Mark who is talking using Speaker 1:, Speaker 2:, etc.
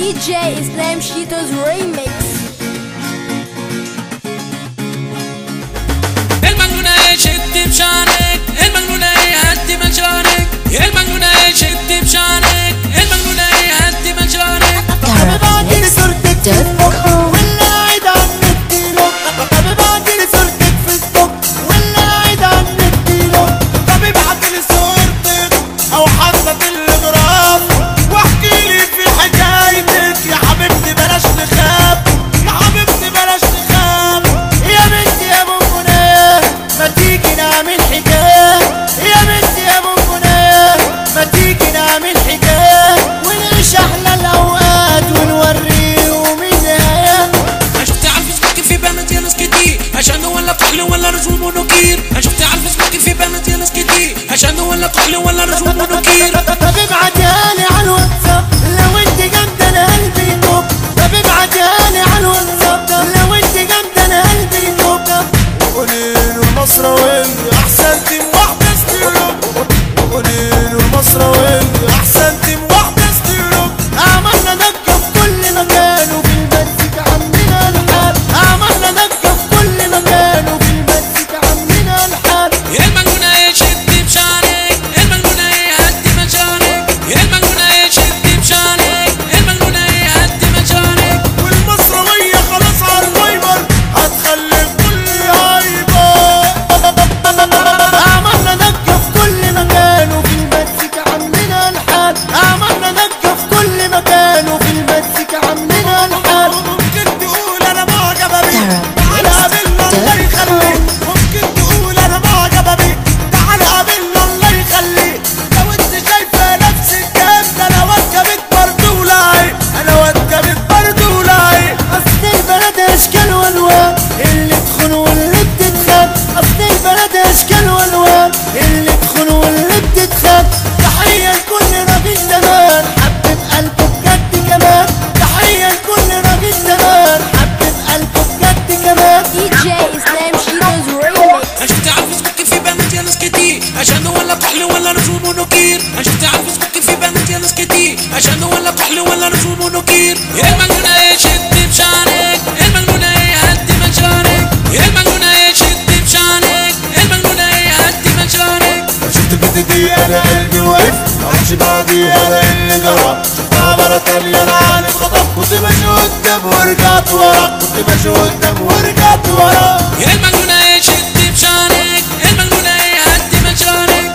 Speaker 1: DJ Islam Cheetos Remix.
Speaker 2: المجنونة شد بشعرك، المجنونة هدي مشارك، المجنونة شد بشعرك، المجنونة هدي مشارك.
Speaker 3: حبيبي صورتك في الفيسبوك ولا قاعد على النت لو حبيبي صورتك في الفيسبوك ولا قاعد على النت لو حبيبي بعتلي صورتك او حاطه الجراف واحكي لي في حكايتك يا حبيبتي بلاش نخاف، يا حبيبتي بلاش نخاف. يا بنتي يا بونبونيه ما تيجي نعمل حكايه، يا بنتي يا بونبونيه ما تيجي نعمل حكايه ونعيش احلى الاوقات ونوريهم النهايه.
Speaker 2: انا شفت على الفيسبوك في بنات يا ناس كتير عشان ولا كحل ولا رسوم ونكير. انا شفت على الفيسبوك في بنات يا ناس كتير عشان ولا كحل ولا رسوم ونكير.
Speaker 3: طب ابعتها لي على الواتساب لو انت جامده انا قلبي يطب. طب ابعتها لي على الواتساب لو انت جامده انا قلبي يطب. قولي له المصراويه احسن تيم واحده ستيرو، قولي له المصراويه احسن تيم واحده ستيرو. عملنا ضجه في كل مكان وفي المزيكا عاملين الحال، عملنا ضجه في كل مكان وفي المزيكا عاملين الحال.
Speaker 2: المجنونة شد بشعرك، المجنونة هدي مشارك، المجنونة شد بشعرك، المجنونة هدي مشارك.
Speaker 3: والمصراويه خلاص على الفايبر هتخلي الكل هايبر. عملنا ضجه في كل مكان وفي المزيكا عاملين الحال، عملنا ضجه في كل مكان وفي المزيكا عاملين الحال. ممكن تقول انا معجبه بيك تعالى قابلنا الله يخليك، ممكن تقول انا معجبه بيك تعالى قابلنا الله يخليك. لو انت شايفه نفسك جامده انا واتجبت برضه ولاعي، انا واتجبت برضه ولاعي. اصل البلد اشكال والوان اللي تخون واللي بتتخان، اصل البلد اشكال والوان اللي تخون واللي بتتخان. تحيه لكل راجل زمان حبة قلبه بجد كمان، تحيه لكل راجل زمان حبة قلبه بجد كمان.
Speaker 1: DJ Islam Cheetos Remix.
Speaker 2: انا شفت على الفيسبوك في بنات يا ناس كتير عشان ولا كحل ولا رسوم ونكير. انا شفت على الفيسبوك في بنات يا ناس كتير عشان ولا كحل ولا رسوم ونكير. المجنونة شد بشعرك، المجنونة هدي مشارك، المجنونة شد بشعرك، المجنونة هدي مشارك.
Speaker 3: شفت البنت دي انا قلبي وقف معرفش بعدي انا اللي جرى. شفتها مرة تانية انا عن الخطب كنت ماشي قدام ورجعت ورا، كنت ماشي قدام ورجعت ورا.
Speaker 2: المجنونة شد بشعرك، المجنونة هدي مشارك،